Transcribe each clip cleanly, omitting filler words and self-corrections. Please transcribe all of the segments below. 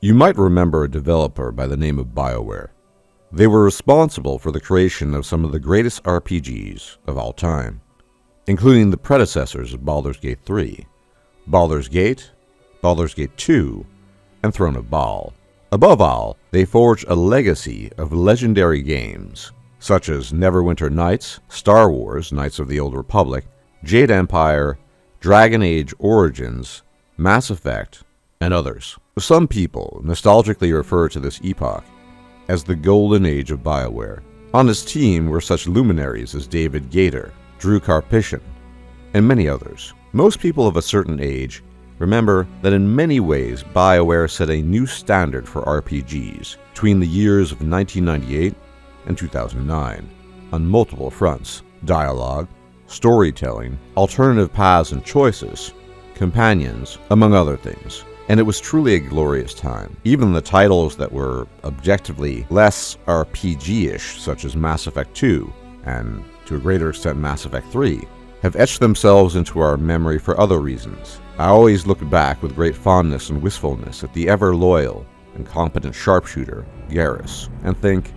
You might remember a developer by the name of Bioware. They were responsible for the creation of some of the greatest RPGs of all time, including the predecessors of Baldur's Gate 3, Baldur's Gate, Baldur's Gate 2, and Throne of Baal. Above all, they forged a legacy of legendary games, such as Neverwinter Nights, Star Wars, Knights of the Old Republic, Jade Empire, Dragon Age Origins, Mass Effect, and others. Some people nostalgically refer to this epoch as the Golden Age of Bioware. On his team were such luminaries as David Gator, Drew Karpyshyn, and many others. Most people of a certain age remember that in many ways Bioware set a new standard for RPGs between the years of 1998 and 2009 on multiple fronts: dialogue, storytelling, alternative paths and choices, companions, among other things. And it was truly a glorious time. Even the titles that were objectively less RPG-ish, such as Mass Effect 2, and to a greater extent Mass Effect 3, have etched themselves into our memory for other reasons. I always look back with great fondness and wistfulness at the ever-loyal and competent sharpshooter, Garrus, and think,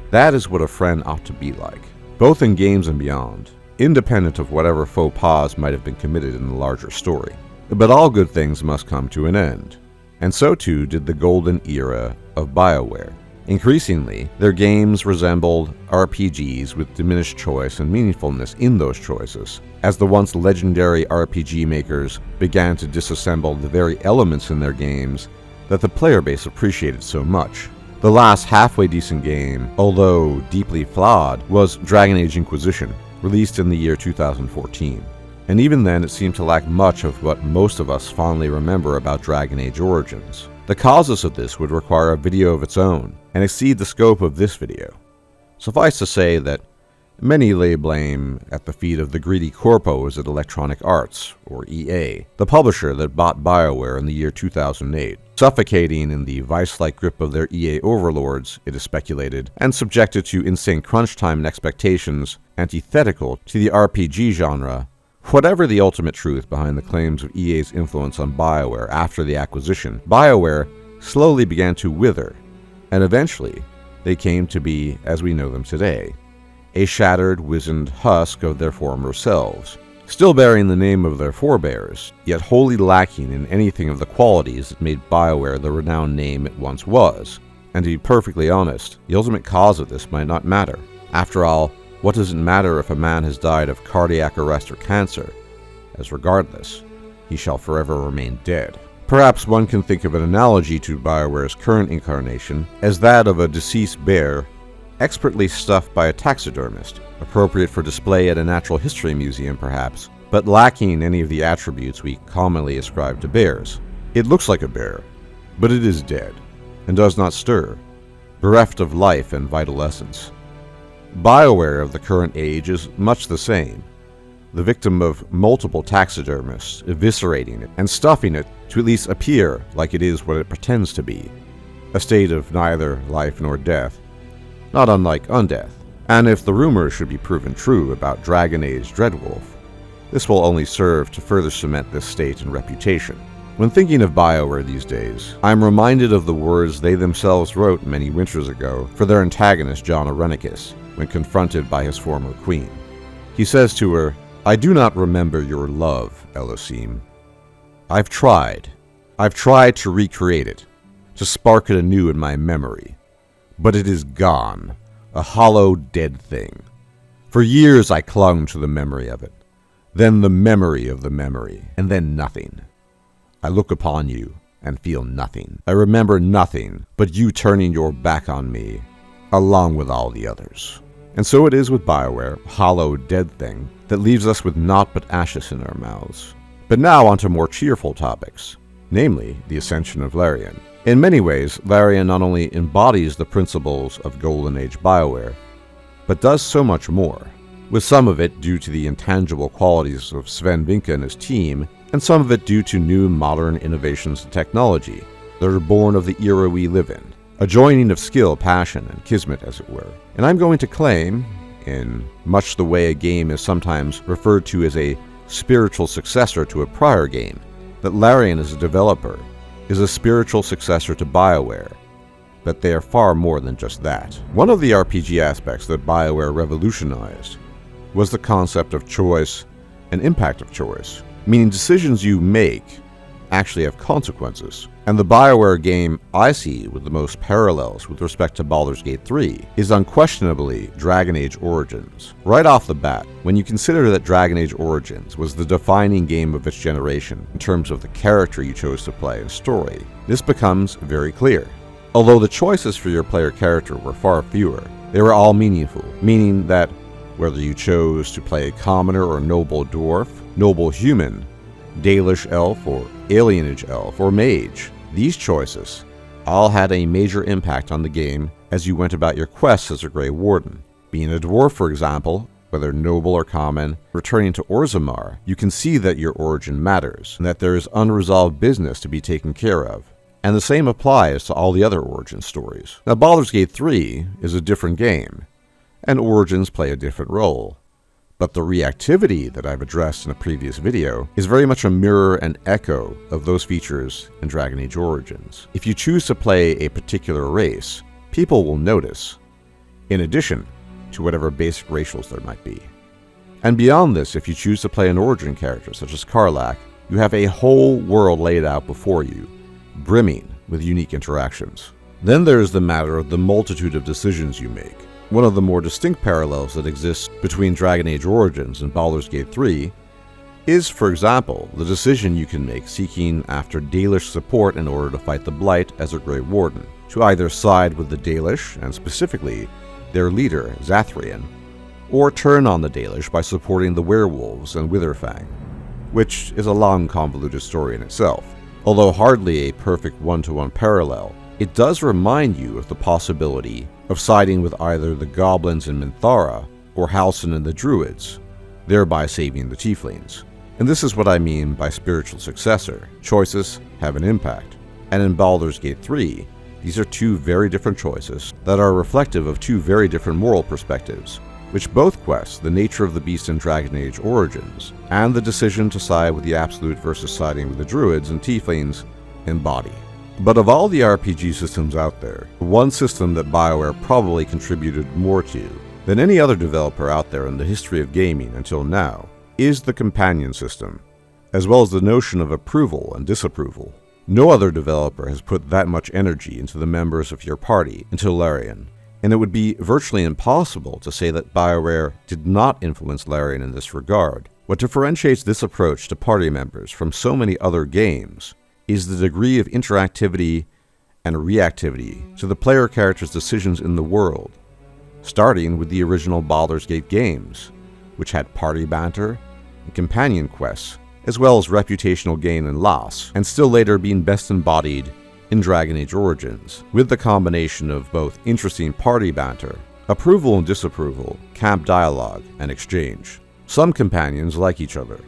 that is what a friend ought to be like, both in games and beyond, independent of whatever faux pas might have been committed in the larger story. But all good things must come to an end, and so too did the golden era of Bioware. Increasingly, their games resembled RPGs with diminished choice and meaningfulness in those choices, as the once legendary RPG makers began to disassemble the very elements in their games that the player base appreciated so much. The last halfway decent game, although deeply flawed, was Dragon Age Inquisition, released in the year 2014. And even then it seemed to lack much of what most of us fondly remember about Dragon Age Origins. The causes of this would require a video of its own, and exceed the scope of this video. Suffice to say that many lay blame at the feet of the greedy corpos at Electronic Arts, or EA, the publisher that bought Bioware in the year 2008, suffocating in the vice-like grip of their EA overlords, it is speculated, and subjected to insane crunch time and expectations antithetical to the RPG genre. Whatever the ultimate truth behind the claims of EA's influence on Bioware after the acquisition, Bioware slowly began to wither, and eventually they came to be as we know them today, a shattered, wizened husk of their former selves, still bearing the name of their forebears, yet wholly lacking in anything of the qualities that made Bioware the renowned name it once was. And to be perfectly honest, the ultimate cause of this might not matter. After all, what does it matter if a man has died of cardiac arrest or cancer, as regardless, he shall forever remain dead. Perhaps one can think of an analogy to Bioware's current incarnation as that of a deceased bear expertly stuffed by a taxidermist, appropriate for display at a natural history museum perhaps, but lacking any of the attributes we commonly ascribe to bears. It looks like a bear, but it is dead, and does not stir, bereft of life and vital essence. Bioware of the current age is much the same, the victim of multiple taxidermists eviscerating it and stuffing it to at least appear like it is what it pretends to be, a state of neither life nor death, not unlike undeath. And if the rumors should be proven true about Dragon Age Dreadwolf, this will only serve to further cement this state and reputation. When thinking of Bioware these days, I am reminded of the words they themselves wrote many winters ago for their antagonist John Arenicus, when confronted by his former queen. He says to her, "I do not remember your love, Elohim. I've tried to recreate it, to spark it anew in my memory, but it is gone, a hollow, dead thing. For years I clung to the memory of it, then the memory of the memory, and then nothing. I look upon you and feel nothing. I remember nothing but you turning your back on me, along with all the others." And so it is with Bioware, a hollow, dead thing that leaves us with naught but ashes in our mouths. But now on to more cheerful topics, namely the ascension of Larian. In many ways, Larian not only embodies the principles of Golden Age Bioware, but does so much more, with some of it due to the intangible qualities of Sven Vincke and his team, and some of it due to new modern innovations in technology that are born of the era we live in. A joining of skill, passion, and kismet, as it were. And I'm going to claim, in much the way a game is sometimes referred to as a spiritual successor to a prior game, that Larian as a developer is a spiritual successor to Bioware, but they are far more than just that. One of the RPG aspects that Bioware revolutionized was the concept of choice and impact of choice, meaning decisions you make actually have consequences. And the Bioware game I see with the most parallels with respect to Baldur's Gate 3 is unquestionably Dragon Age Origins. Right off the bat, when you consider that Dragon Age Origins was the defining game of its generation in terms of the character you chose to play and story, this becomes very clear. Although the choices for your player character were far fewer, they were all meaningful, meaning that whether you chose to play a commoner or noble dwarf, noble human, Dalish elf or alienage elf or mage, these choices all had a major impact on the game as you went about your quests as a Grey Warden. Being a dwarf, for example, whether noble or common, returning to Orzammar, you can see that your origin matters and that there is unresolved business to be taken care of. And the same applies to all the other origin stories. Now, Baldur's Gate 3 is a different game, and origins play a different role. But the reactivity that I've addressed in a previous video is very much a mirror and echo of those features in Dragon Age Origins. If you choose to play a particular race, people will notice, in addition to whatever basic racials there might be. And beyond this, if you choose to play an origin character such as Karlach, you have a whole world laid out before you, brimming with unique interactions. Then there's the matter of the multitude of decisions you make. One of the more distinct parallels that exists between Dragon Age Origins and Baldur's Gate 3 is, for example, the decision you can make seeking after Dalish support in order to fight the Blight as a Grey Warden, to either side with the Dalish, and specifically their leader, Zathrian, or turn on the Dalish by supporting the werewolves and Witherfang, which is a long, convoluted story in itself. Although hardly a perfect one-to-one parallel, it does remind you of the possibility of siding with either the goblins in Minthara or Halsin and the Druids, thereby saving the Tieflings. And this is what I mean by spiritual successor. Choices have an impact. And in Baldur's Gate 3, these are two very different choices that are reflective of two very different moral perspectives, which both quests, the nature of the beast in Dragon Age Origins, and the decision to side with the Absolute versus siding with the Druids and Tieflings, embody. But of all the RPG systems out there, one system that Bioware probably contributed more to than any other developer out there in the history of gaming until now is the companion system, as well as the notion of approval and disapproval. No other developer has put that much energy into the members of your party until Larian, and it would be virtually impossible to say that Bioware did not influence Larian in this regard. What differentiates this approach to party members from so many other games is the degree of interactivity and reactivity to the player character's decisions in the world, starting with the original Baldur's Gate games, which had party banter and companion quests, as well as reputational gain and loss, and still later being best embodied in Dragon Age Origins, with the combination of both interesting party banter, approval and disapproval, camp dialogue, and exchange. Some companions like each other,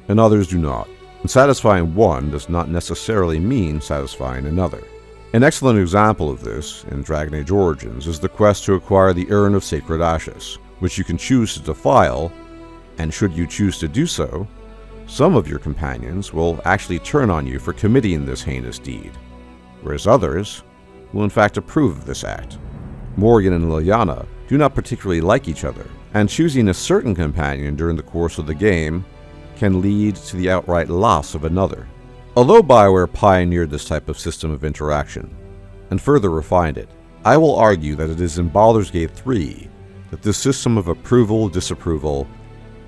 and others do not. And satisfying one does not necessarily mean satisfying another. An excellent example of this in Dragon Age Origins is the quest to acquire the Urn of Sacred Ashes, which you can choose to defile, and should you choose to do so, some of your companions will actually turn on you for committing this heinous deed, whereas others will in fact approve of this act. Morgan and Liliana do not particularly like each other, and choosing a certain companion during the course of the game can lead to the outright loss of another. Although Bioware pioneered this type of system of interaction, and further refined it, I will argue that it is in Baldur's Gate 3 that this system of approval, disapproval,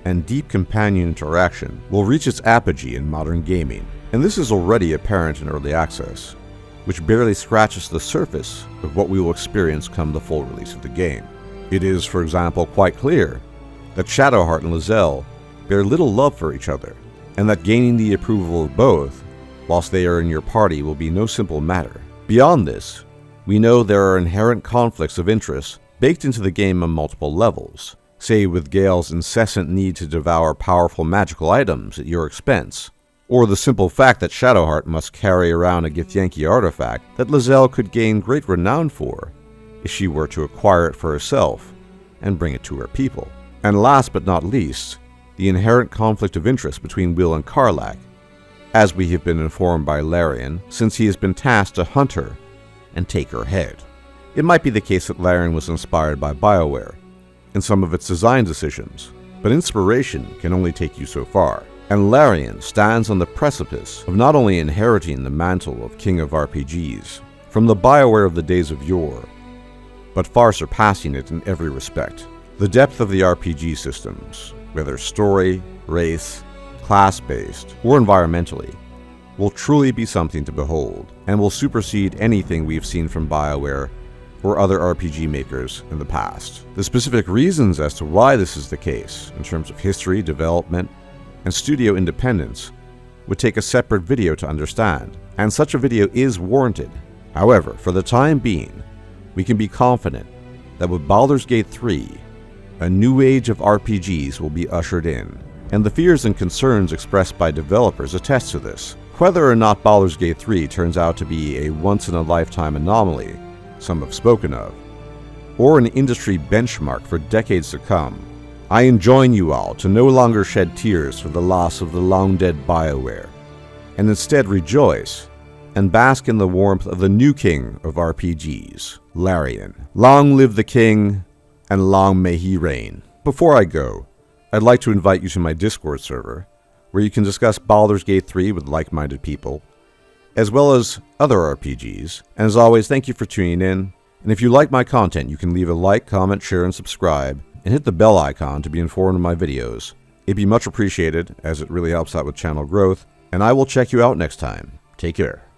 and deep companion interaction will reach its apogee in modern gaming, and this is already apparent in early access, which barely scratches the surface of what we will experience come the full release of the game. It is, for example, quite clear that Shadowheart and Lae'zel bear little love for each other, and that gaining the approval of both, whilst they are in your party, will be no simple matter. Beyond this, we know there are inherent conflicts of interest baked into the game on multiple levels, say with Gale's incessant need to devour powerful magical items at your expense, or the simple fact that Shadowheart must carry around a Githyanki artifact that Lae'zel could gain great renown for if she were to acquire it for herself and bring it to her people. And last but not least, the inherent conflict of interest between Will and Karlach, as we have been informed by Larian, since he has been tasked to hunt her and take her head. It might be the case that Larian was inspired by Bioware in some of its design decisions, but inspiration can only take you so far, and Larian stands on the precipice of not only inheriting the mantle of King of RPGs from the Bioware of the days of yore, but far surpassing it in every respect. The depth of the RPG systems, whether story, race, class-based, or environmentally, will truly be something to behold, and will supersede anything we've seen from Bioware or other RPG makers in the past. The specific reasons as to why this is the case, in terms of history, development, and studio independence, would take a separate video to understand, and such a video is warranted. However, for the time being, we can be confident that with Baldur's Gate 3, a new age of RPGs will be ushered in, and the fears and concerns expressed by developers attest to this. Whether or not Baldur's Gate 3 turns out to be a once-in-a-lifetime anomaly, some have spoken of, or an industry benchmark for decades to come, I enjoin you all to no longer shed tears for the loss of the long-dead Bioware, and instead rejoice and bask in the warmth of the new king of RPGs, Larian. Long live the king, and long may he reign. Before I go, I'd like to invite you to my Discord server, where you can discuss Baldur's Gate 3 with like-minded people, as well as other RPGs. And as always, thank you for tuning in. And if you like my content, you can leave a like, comment, share, and subscribe, and hit the bell icon to be informed of my videos. It'd be much appreciated, as it really helps out with channel growth, and I will check you out next time. Take care.